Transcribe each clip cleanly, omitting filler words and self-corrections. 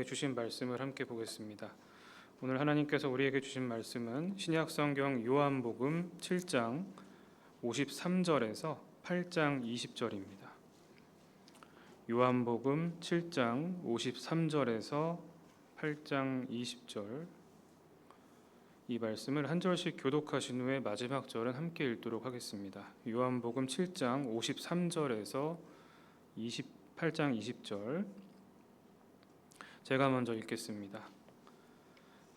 주신 말씀을 함께 보겠습니다. 오늘 하나님께서 우리에게 주신 말씀은 신약성경 요한복음 7장 53절에서 8장 20절입니다. 요한복음 7장 53절에서 8장 20절, 이 말씀을 한 절씩 교독하신 후에 마지막 절은 함께 읽도록 하겠습니다. 요한복음 7장 53절에서 8장 20절, 제가 먼저 읽겠습니다.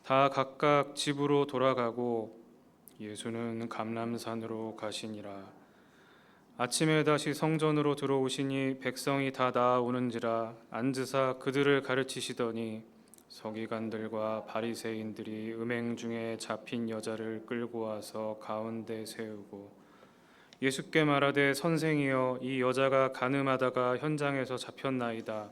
다 각각 집으로 돌아가고 예수는 감람산으로 가시니라. 아침에 다시 성전으로 들어오시니 백성이 다 나아오는지라 앉으사 그들을 가르치시더니 서기관들과 바리새인들이 음행 중에 잡힌 여자를 끌고 와서 가운데 세우고 예수께 말하되 선생이여, 이 여자가 간음하다가 현장에서 잡혔나이다.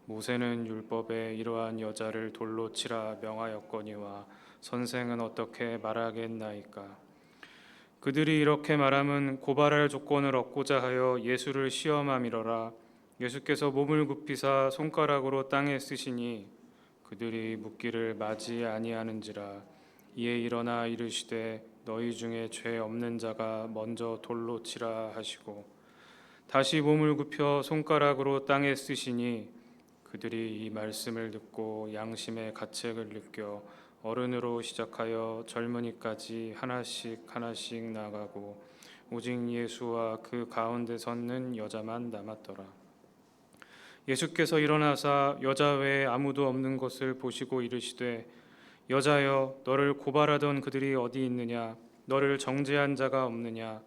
모세는 율법에 이러한 여자를 돌로 치라 명하였거니와 선생은 어떻게 말하겠나이까. 그들이 이렇게 말함은 고발할 조건을 얻고자 하여 예수를 시험함이러라. 예수께서 몸을 굽히사 손가락으로 땅에 쓰시니 그들이 묻기를 맞이 아니하는지라. 이에 일어나 이르시되 너희 중에 죄 없는 자가 먼저 돌로 치라 하시고 다시 몸을 굽혀 손가락으로 땅에 쓰시니 그들이 이 말씀을 듣고 양심의 가책을 느껴 어른으로 시작하여 젊은이까지 하나씩 나가고 오직 예수와 그 가운데 섰는 여자만 남았더라. 예수께서 일어나사 여자 외에 아무도 없는 것을 보시고 이르시되 여자여, 너를 고발하던 그들이 어디 있느냐? 너를 정죄한 자가 없느냐?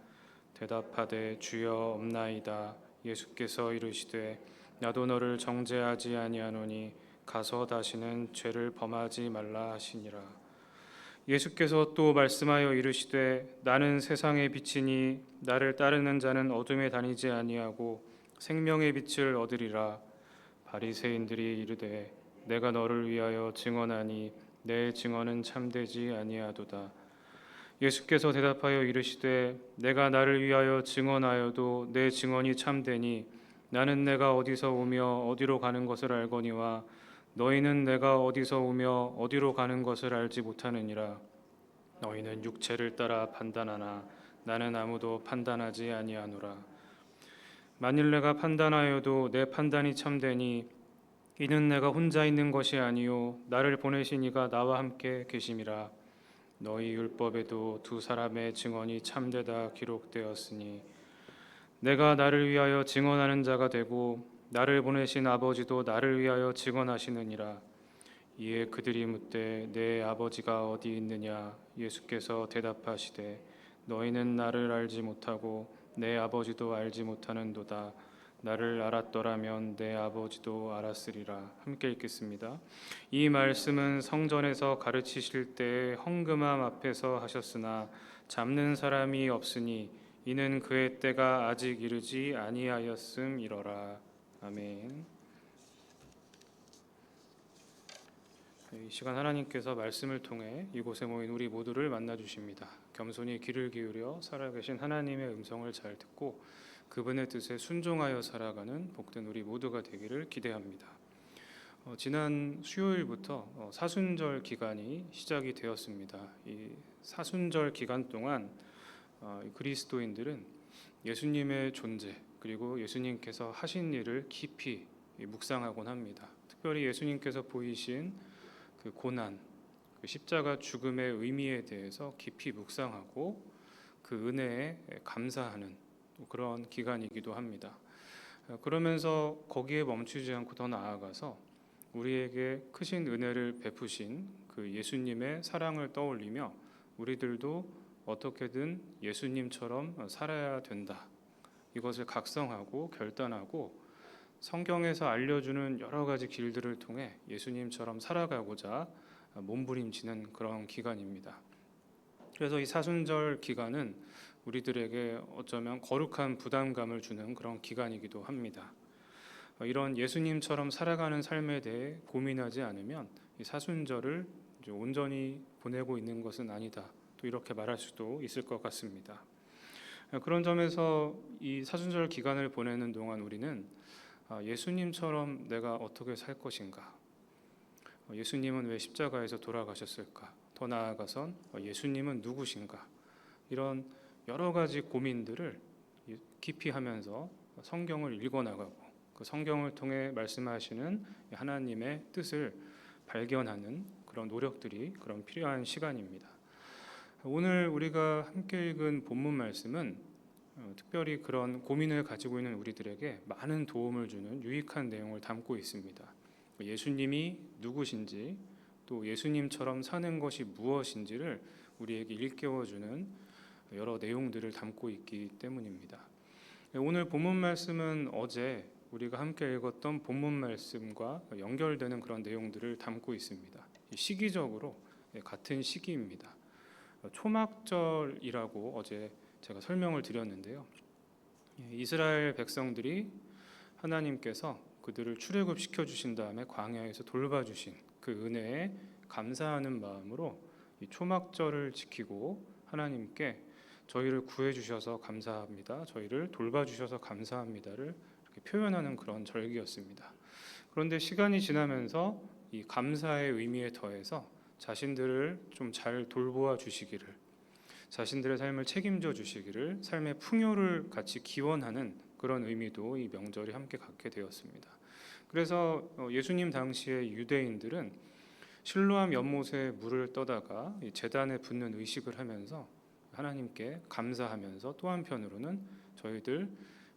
대답하되 주여 없나이다. 예수께서 이르시되 나도 너를 정죄하지 아니하노니 가서 다시는 죄를 범하지 말라 하시니라. 예수께서 또 말씀하여 이르시되 나는 세상의 빛이니 나를 따르는 자는 어둠에 다니지 아니하고 생명의 빛을 얻으리라. 바리새인들이 이르되 내가 너를 위하여 증언하니 내 증언은 참되지 아니하도다. 예수께서 대답하여 이르시되 내가 나를 위하여 증언하여도 내 증언이 참되니 나는 내가 어디서 오며 어디로 가는 것을 알거니와 너희는 내가 어디서 오며 어디로 가는 것을 알지 못하느니라. 너희는 육체를 따라 판단하나 나는 아무도 판단하지 아니하노라. 만일 내가 판단하여도 내 판단이 참되니 이는 내가 혼자 있는 것이 아니요 나를 보내신 이가 나와 함께 계심이라. 너희 율법에도 두 사람의 증언이 참되다 기록되었으니 내가 나를 위하여 증언하는 자가 되고 나를 보내신 아버지도 나를 위하여 증언하시느니라. 이에 그들이 묻되 내 아버지가 어디 있느냐? 예수께서 대답하시되 너희는 나를 알지 못하고 내 아버지도 알지 못하는도다. 나를 알았더라면 내 아버지도 알았으리라. 함께 읽겠습니다. 이 말씀은 성전에서 가르치실 때의 헌금함 앞에서 하셨으나 잡는 사람이 없으니 이는 그의 때가 아직 이르지 아니하였음이러라. 아멘. 이 시간 하나님께서 말씀을 통해 이곳에 모인 우리 모두를 만나 주십니다. 겸손히 귀를 기울여 살아계신 하나님의 음성을 잘 듣고 그분의 뜻에 순종하여 살아가는 복된 우리 모두가 되기를 기대합니다. 지난 수요일부터 사순절 기간이 시작이 되었습니다. 이 사순절 기간 동안 그리스도인들은 예수님의 존재 그리고 예수님께서 하신 일을 깊이 묵상하곤 합니다. 특별히 예수님께서 보이신 그 고난, 그 십자가 죽음의 의미에 대해서 깊이 묵상하고 그 은혜에 감사하는 그런 기간이기도 합니다. 그러면서 거기에 멈추지 않고 더 나아가서 우리에게 크신 은혜를 베푸신 그 예수님의 사랑을 떠올리며 우리들도 어떻게든 예수님처럼 살아야 된다. 이것을 각성하고 결단하고 성경에서 알려주는 여러 가지 길들을 통해 예수님처럼 살아가고자 몸부림치는 그런 기간입니다. 그래서 이 사순절 기간은 우리들에게 어쩌면 거룩한 부담감을 주는 그런 기간이기도 합니다. 이런 예수님처럼 살아가는 삶에 대해 고민하지 않으면 이 사순절을 온전히 보내고 있는 것은 아니다. 또 이렇게 말할 수도 있을 것 같습니다. 그런 점에서 이 사순절 기간을 보내는 동안 우리는 예수님처럼 내가 어떻게 살 것인가, 예수님은 왜 십자가에서 돌아가셨을까? 더 나아가선 예수님은 누구신가? 이런 여러 가지 고민들을 깊이 하면서 성경을 읽어나가고 그 성경을 통해 말씀하시는 하나님의 뜻을 발견하는 그런 노력들이 그런 필요한 시간입니다. 오늘 우리가 함께 읽은 본문 말씀은 특별히 그런 고민을 가지고 있는 우리들에게 많은 도움을 주는 유익한 내용을 담고 있습니다. 예수님이 누구신지 또 예수님처럼 사는 것이 무엇인지를 우리에게 일깨워주는 여러 내용들을 담고 있기 때문입니다. 오늘 본문 말씀은 어제 우리가 함께 읽었던 본문 말씀과 연결되는 그런 내용들을 담고 있습니다. 시기적으로 같은 시기입니다. 초막절이라고 어제 제가 설명을 드렸는데요. 이스라엘 백성들이 하나님께서 그들을 출애굽시켜 주신 다음에 광야에서 돌봐주신 그 은혜에 감사하는 마음으로 이 초막절을 지키고 하나님께 저희를 구해주셔서 감사합니다, 저희를 돌봐주셔서 감사합니다를 이렇게 표현하는 그런 절기였습니다. 그런데 시간이 지나면서 이 감사의 의미에 더해서 자신들을 좀 잘 돌보아 주시기를, 자신들의 삶을 책임져 주시기를, 삶의 풍요를 같이 기원하는 그런 의미도 이 명절이 함께 갖게 되었습니다. 그래서 예수님 당시의 유대인들은 실로암 연못에 물을 떠다가 제단에 붓는 의식을 하면서 하나님께 감사하면서 또 한편으로는 저희들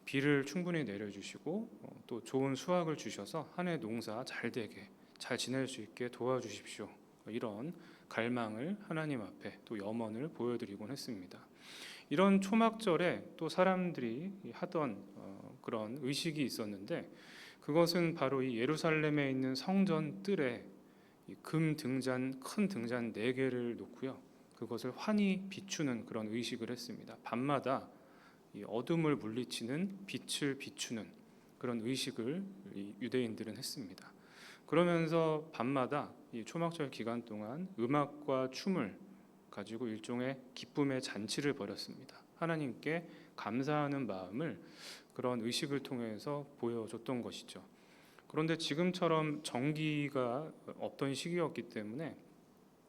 비를 충분히 내려주시고 또 좋은 수확을 주셔서 한 해 농사 잘 되게 잘 지낼 수 있게 도와주십시오, 이런 갈망을 하나님 앞에 또 염원을 보여드리곤 했습니다. 이런 초막절에 또 사람들이 하던 그런 의식이 있었는데 그것은 바로 이 예루살렘에 있는 성전 뜰에 금 등잔, 큰 등잔 4개를 놓고요, 그것을 환히 비추는 그런 의식을 했습니다. 밤마다 이 어둠을 물리치는 빛을 비추는 그런 의식을 이 유대인들은 했습니다. 그러면서 밤마다 이 초막절 기간 동안 음악과 춤을 가지고 일종의 기쁨의 잔치를 벌였습니다. 하나님께 감사하는 마음을 그런 의식을 통해서 보여줬던 것이죠. 그런데 지금처럼 전기가 없던 시기였기 때문에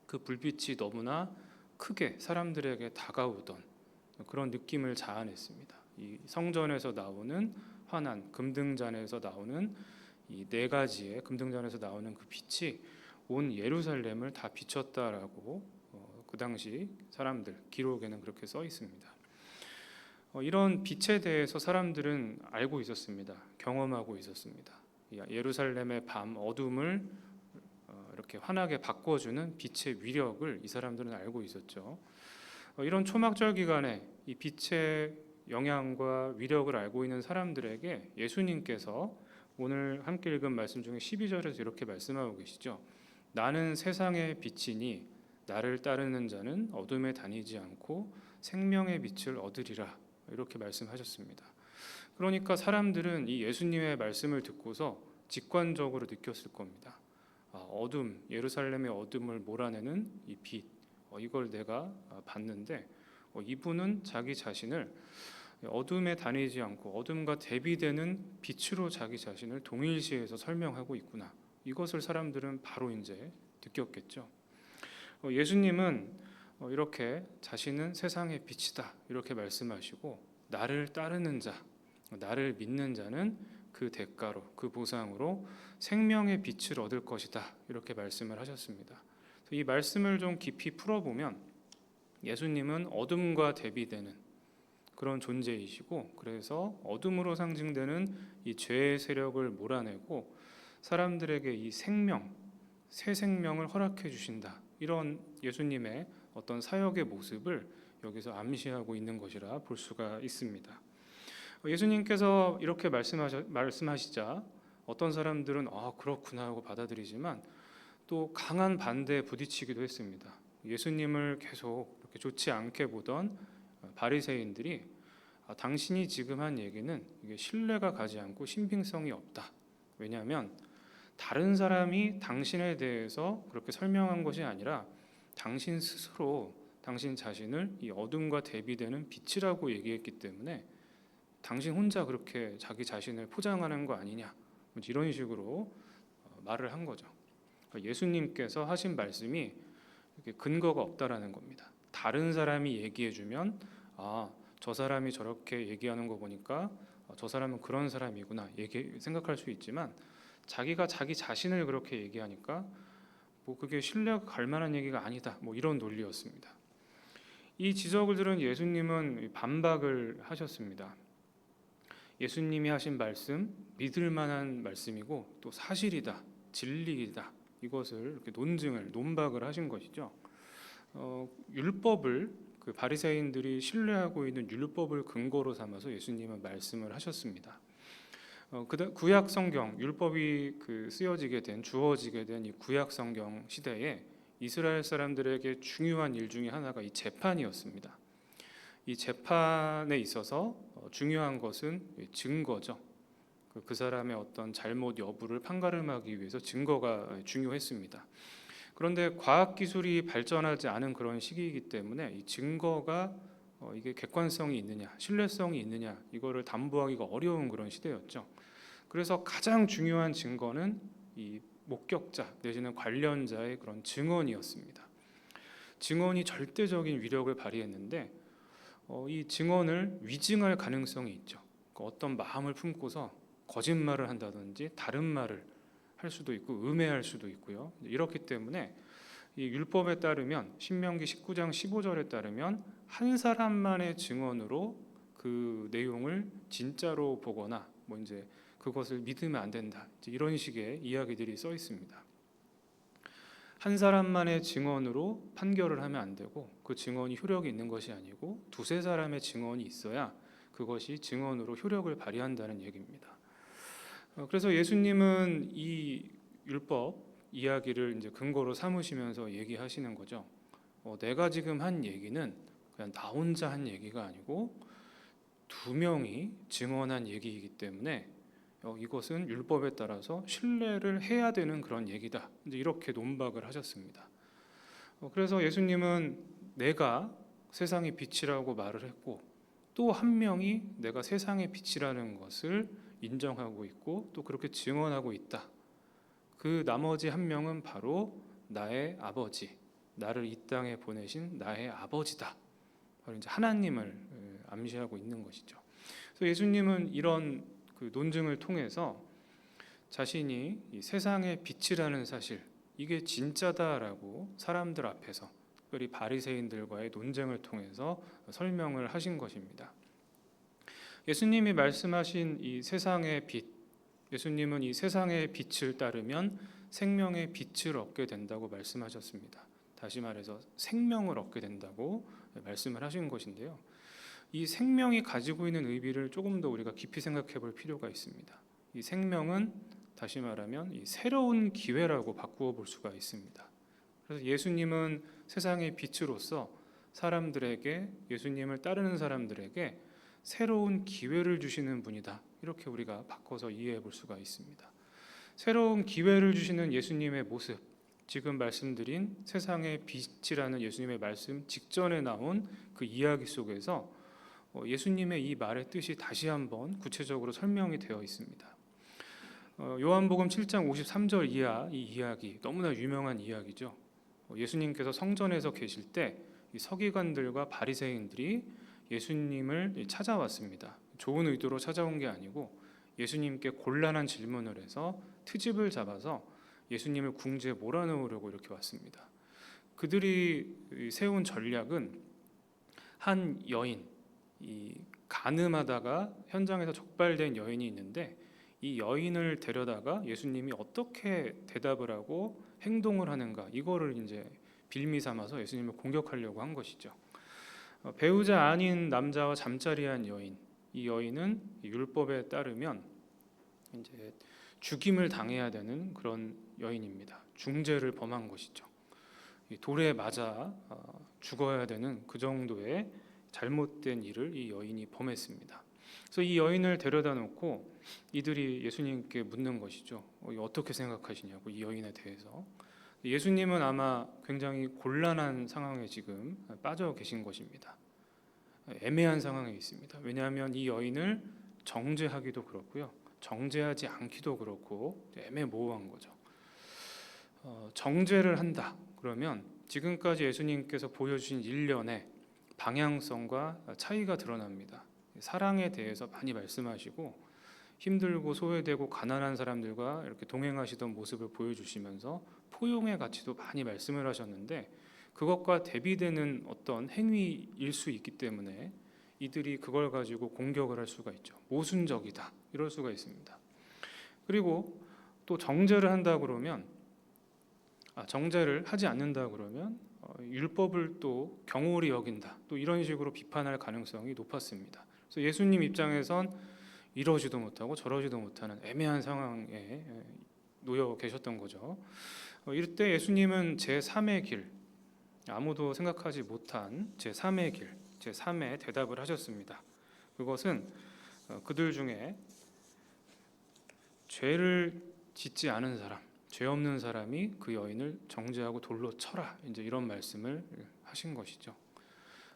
그 불빛이 너무나 크게 사람들에게 다가오던 그런 느낌을 자아냈습니다. 이 성전에서 나오는 환한 금등잔에서 나오는 이 4가지의 금등잔에서 나오는 그 빛이 온 예루살렘을 다 비췄다라고 그 당시 사람들 기록에는 그렇게 써 있습니다. 이런 빛에 대해서 사람들은 알고 있었습니다. 경험하고 있었습니다. 예루살렘의 밤 어둠을 이렇게 환하게 바꿔주는 빛의 위력을 이 사람들은 알고 있었죠. 이런 초막절 기간에 이 빛의 영향과 위력을 알고 있는 사람들에게 예수님께서 오늘 함께 읽은 말씀 중에 12절에서 이렇게 말씀하고 계시죠. 나는 세상의 빛이니 나를 따르는 자는 어둠에 다니지 않고 생명의 빛을 얻으리라, 이렇게 말씀하셨습니다. 그러니까 사람들은 이 예수님의 말씀을 듣고서 직관적으로 느꼈을 겁니다. 어둠, 예루살렘의 어둠을 몰아내는 이 빛, 이걸 내가 봤는데 이분은 자기 자신을 어둠에 다니지 않고 어둠과 대비되는 빛으로 자기 자신을 동일시해서 설명하고 있구나. 이것을 사람들은 바로 이제 느꼈겠죠. 예수님은 이렇게 자신은 세상의 빛이다, 이렇게 말씀하시고 나를 따르는 자, 나를 믿는 자는 그 대가로, 그 보상으로 생명의 빛을 얻을 것이다, 이렇게 말씀을 하셨습니다. 이 말씀을 좀 깊이 풀어보면 예수님은 어둠과 대비되는 그런 존재이시고, 그래서 어둠으로 상징되는 이 죄의 세력을 몰아내고 사람들에게 이 생명, 새 생명을 허락해 주신다, 이런 예수님의 어떤 사역의 모습을 여기서 암시하고 있는 것이라 볼 수가 있습니다. 예수님께서 이렇게 말씀하시자 어떤 사람들은 그렇구나 하고 받아들이지만 또 강한 반대에 부딪히기도 했습니다. 예수님을 계속 이렇게 좋지 않게 보던 바리새인들이 당신이 지금 한 얘기는 이게 신뢰가 가지 않고 신빙성이 없다. 왜냐하면 다른 사람이 당신에 대해서 그렇게 설명한 것이 아니라 당신 스스로 당신 자신을 이 어둠과 대비되는 빛이라고 얘기했기 때문에 당신 혼자 그렇게 자기 자신을 포장하는 거 아니냐, 이런 식으로 말을 한 거죠. 그러니까 예수님께서 하신 말씀이 이렇게 근거가 없다라는 겁니다. 다른 사람이 얘기해주면 저 사람이 저렇게 얘기하는 거 보니까 저 사람은 그런 사람이구나 생각할 수 있지만 자기가 자기 자신을 그렇게 얘기하니까 뭐 그게 신뢰가 갈 만한 얘기가 아니다. 뭐 이런 논리였습니다. 이 지적을 들은 예수님은 반박을 하셨습니다. 예수님이 하신 말씀 믿을 만한 말씀이고 또 사실이다, 진리이다. 이것을 이렇게 논박을 하신 것이죠. 율법을 그 바리새인들이 신뢰하고 있는 율법을 근거로 삼아서 예수님은 말씀을 하셨습니다. 구약 성경 율법이 쓰여지게 된 주어지게 된 이 구약 성경 시대에 이스라엘 사람들에게 중요한 일 중에 하나가 이 재판이었습니다. 이 재판에 있어서 중요한 것은 증거죠. 그 사람의 어떤 잘못 여부를 판가름하기 위해서 증거가 중요했습니다. 그런데 과학 기술이 발전하지 않은 그런 시기이기 때문에 이 증거가 이게 객관성이 있느냐, 신뢰성이 있느냐 이거를 담보하기가 어려운 그런 시대였죠. 그래서 가장 중요한 증거는 이 목격자 내지는 관련자의 그런 증언이었습니다. 증언이 절대적인 위력을 발휘했는데 이 증언을 위증할 가능성이 있죠. 어떤 마음을 품고서 거짓말을 한다든지 다른 말을 할 수도 있고 음해할 수도 있고요. 이렇기 때문에 이 율법에 따르면 신명기 19장 15절에 따르면 한 사람만의 증언으로 그 내용을 진짜로 보거나 뭐 이제 그것을 믿으면 안 된다. 이런 식의 이야기들이 써 있습니다. 한 사람만의 증언으로 판결을 하면 안 되고 그 증언이 효력이 있는 것이 아니고 두세 사람의 증언이 있어야 그것이 증언으로 효력을 발휘한다는 얘기입니다. 그래서 예수님은 이 율법 이야기를 이제 근거로 삼으시면서 얘기하시는 거죠. 내가 지금 한 얘기는 그냥 나 혼자 한 얘기가 아니고 두 명이 증언한 얘기이기 때문에 이것은 율법에 따라서 신뢰를 해야 되는 그런 얘기다. 이제 이렇게 논박을 하셨습니다. 그래서 예수님은 내가 세상의 빛이라고 말을 했고 또 한 명이 내가 세상의 빛이라는 것을 인정하고 있고 또 그렇게 증언하고 있다. 그 나머지 한 명은 바로 나의 아버지, 나를 이 땅에 보내신 나의 아버지다. 바로 이제 하나님을 암시하고 있는 것이죠. 그래서 예수님은 이런 그 논증을 통해서 자신이 이 세상의 빛이라는 사실 이게 진짜다라고 사람들 앞에서 특별히 바리새인들과의 논쟁을 통해서 설명을 하신 것입니다. 예수님이 말씀하신 이 세상의 빛, 예수님은 이 세상의 빛을 따르면 생명의 빛을 얻게 된다고 말씀하셨습니다. 다시 말해서 생명을 얻게 된다고 말씀을 하신 것인데요. 이 생명이 가지고 있는 의미를 조금 더 우리가 깊이 생각해 볼 필요가 있습니다. 이 생명은 다시 말하면 이 새로운 기회라고 바꾸어 볼 수가 있습니다. 그래서 예수님은 세상의 빛으로서 사람들에게 예수님을 따르는 사람들에게 새로운 기회를 주시는 분이다. 이렇게 우리가 바꿔서 이해해 볼 수가 있습니다. 새로운 기회를 주시는 예수님의 모습, 지금 말씀드린 세상의 빛이라는 예수님의 말씀 직전에 나온 그 이야기 속에서 예수님의 이 말의 뜻이 다시 한번 구체적으로 설명이 되어 있습니다. 요한복음 7장 53절 이하 이 이야기 너무나 유명한 이야기죠. 예수님께서 성전에서 계실 때 이 서기관들과 바리새인들이 예수님을 찾아왔습니다. 좋은 의도로 찾아온 게 아니고 예수님께 곤란한 질문을 해서 트집을 잡아서 예수님을 궁지에 몰아넣으려고 이렇게 왔습니다. 그들이 세운 전략은 한 여인, 이 간음하다가 현장에서 적발된 여인이 있는데 이 여인을 데려다가 예수님이 어떻게 대답을 하고 행동을 하는가 이거를 이제 빌미 삼아서 예수님을 공격하려고 한 것이죠. 배우자 아닌 남자와 잠자리한 여인, 이 여인은 율법에 따르면 이제 죽임을 당해야 되는 그런 여인입니다. 중죄를 범한 것이죠. 돌에 맞아 죽어야 되는 그 정도의 잘못된 일을 이 여인이 범했습니다. 그래서 이 여인을 데려다 놓고 이들이 예수님께 묻는 것이죠. 어떻게 생각하시냐고 이 여인에 대해서. 예수님은 아마 굉장히 곤란한 상황에 지금 빠져 계신 것입니다. 애매한 상황에 있습니다. 왜냐하면 이 여인을 정죄하기도 그렇고요, 정죄하지 않기도 그렇고 애매모호한 거죠. 정죄를 한다 그러면 지금까지 예수님께서 보여주신 일련의 방향성과 차이가 드러납니다. 사랑에 대해서 많이 말씀하시고 힘들고 소외되고 가난한 사람들과 이렇게 동행하시던 모습을 보여주시면서 포용의 가치도 많이 말씀을 하셨는데 그것과 대비되는 어떤 행위일 수 있기 때문에 이들이 그걸 가지고 공격을 할 수가 있죠. 모순적이다 이럴 수가 있습니다. 그리고 또 정죄를 한다 그러면 정죄를 하지 않는다 그러면 율법을 또 경홀히 여긴다 또 이런 식으로 비판할 가능성이 높았습니다. 그래서 예수님 입장에선 이러지도 못하고 저러지도 못하는 애매한 상황에 놓여 계셨던 거죠. 이럴 때 예수님은 제3의 길, 아무도 생각하지 못한 제3의 길, 제3의 대답을 하셨습니다. 그것은 그들 중에 죄를 짓지 않은 사람, 죄 없는 사람이 그 여인을 정죄하고 돌로 쳐라. 이제 이런 말씀을 하신 것이죠.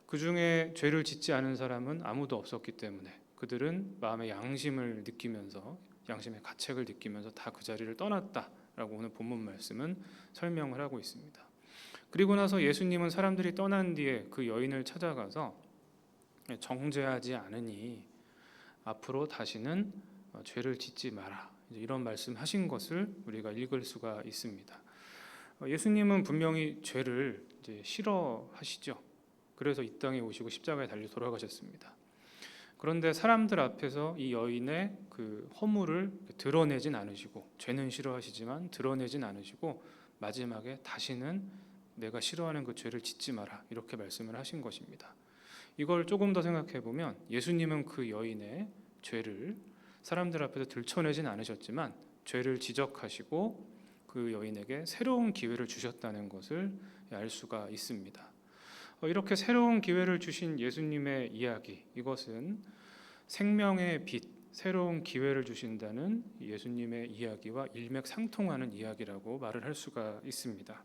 그 중에 죄를 짓지 않은 사람은 아무도 없었기 때문에 그들은 마음의 양심을 느끼면서 양심의 가책을 느끼면서 다 그 자리를 떠났다라고 오늘 본문 말씀은 설명을 하고 있습니다. 그리고 나서 예수님은 사람들이 떠난 뒤에 그 여인을 찾아가서 정죄하지 않으니 앞으로 다시는 죄를 짓지 마라. 이런 말씀하신 것을 우리가 읽을 수가 있습니다. 예수님은 분명히 죄를 이제 싫어하시죠. 그래서 이 땅에 오시고 십자가에 달려 돌아가셨습니다. 그런데 사람들 앞에서 이 여인의 그 허물을 드러내진 않으시고 죄는 싫어하시지만 드러내진 않으시고 마지막에 다시는 내가 싫어하는 그 죄를 짓지 마라 이렇게 말씀을 하신 것입니다. 이걸 조금 더 생각해 보면 예수님은 그 여인의 죄를 사람들 앞에서 들춰내진 않으셨지만 죄를 지적하시고 그 여인에게 새로운 기회를 주셨다는 것을 알 수가 있습니다. 이렇게 새로운 기회를 주신 예수님의 이야기, 이것은 생명의 빛, 새로운 기회를 주신다는 예수님의 이야기와 일맥상통하는 이야기라고 말을 할 수가 있습니다.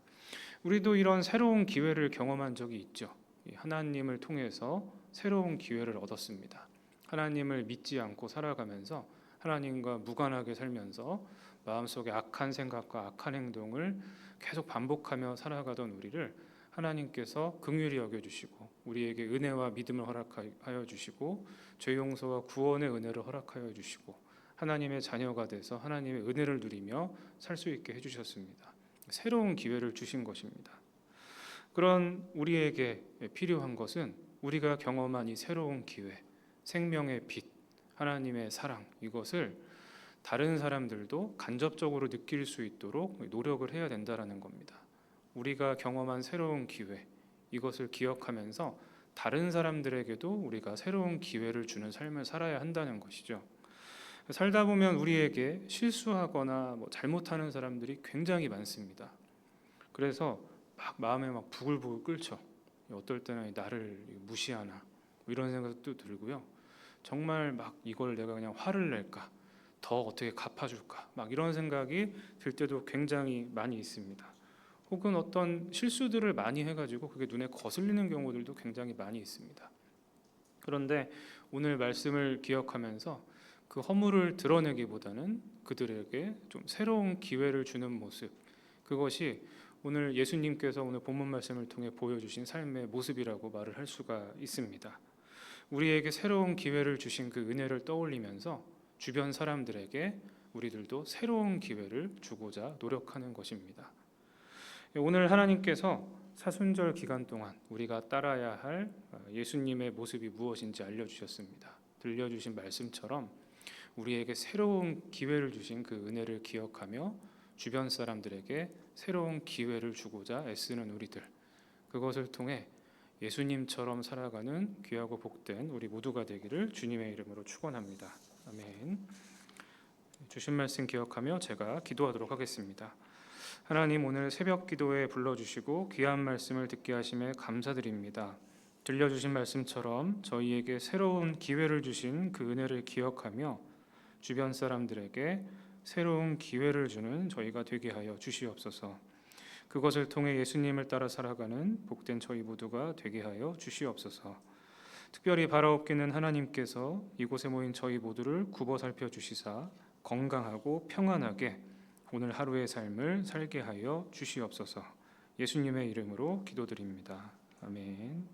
우리도 이런 새로운 기회를 경험한 적이 있죠. 하나님을 통해서 새로운 기회를 얻었습니다. 하나님을 믿지 않고 살아가면서 하나님과 무관하게 살면서 마음속에 악한 생각과 악한 행동을 계속 반복하며 살아가던 우리를 하나님께서 긍휼히 여겨주시고 우리에게 은혜와 믿음을 허락하여 주시고 죄 용서와 구원의 은혜를 허락하여 주시고 하나님의 자녀가 돼서 하나님의 은혜를 누리며 살 수 있게 해주셨습니다. 새로운 기회를 주신 것입니다. 그런 우리에게 필요한 것은 우리가 경험한 이 새로운 기회, 생명의 빛, 하나님의 사랑, 이것을 다른 사람들도 간접적으로 느낄 수 있도록 노력을 해야 된다는 겁니다. 우리가 경험한 새로운 기회, 이것을 기억하면서 다른 사람들에게도 우리가 새로운 기회를 주는 삶을 살아야 한다는 것이죠. 살다 보면 우리에게 실수하거나 잘못하는 사람들이 굉장히 많습니다. 그래서 마음에 부글부글 끓죠. 어떨 때는 나를 무시하나 이런 생각도 들고요. 정말 이걸 내가 그냥 화를 낼까, 더 어떻게 갚아줄까, 이런 생각이 들 때도 굉장히 많이 있습니다. 혹은 어떤 실수들을 많이 해가지고 그게 눈에 거슬리는 경우들도 굉장히 많이 있습니다. 그런데 오늘 말씀을 기억하면서 그 허물을 드러내기보다는 그들에게 좀 새로운 기회를 주는 모습, 그것이 오늘 예수님께서 오늘 본문 말씀을 통해 보여주신 삶의 모습이라고 말을 할 수가 있습니다. 우리에게 새로운 기회를 주신 그 은혜를 떠올리면서 주변 사람들에게 우리들도 새로운 기회를 주고자 노력하는 것입니다. 오늘 하나님께서 사순절 기간 동안 우리가 따라야 할 예수님의 모습이 무엇인지 알려주셨습니다. 들려주신 말씀처럼 우리에게 새로운 기회를 주신 그 은혜를 기억하며 주변 사람들에게 새로운 기회를 주고자 애쓰는 우리들, 그것을 통해 예수님처럼 살아가는 귀하고 복된 우리 모두가 되기를 주님의 이름으로 축원합니다. 아멘. 주신 말씀 기억하며 제가 기도하도록 하겠습니다. 하나님, 오늘 새벽 기도에 불러주시고 귀한 말씀을 듣게 하심에 감사드립니다. 들려주신 말씀처럼 저희에게 새로운 기회를 주신 그 은혜를 기억하며 주변 사람들에게 새로운 기회를 주는 저희가 되게 하여 주시옵소서. 그것을 통해 예수님을 따라 살아가는 복된 저희 모두가 되게 하여 주시옵소서. 특별히 바라옵기는 하나님께서 이곳에 모인 저희 모두를 굽어 살펴 주시사 건강하고 평안하게 오늘 하루의 삶을 살게 하여 주시옵소서. 예수님의 이름으로 기도드립니다. 아멘.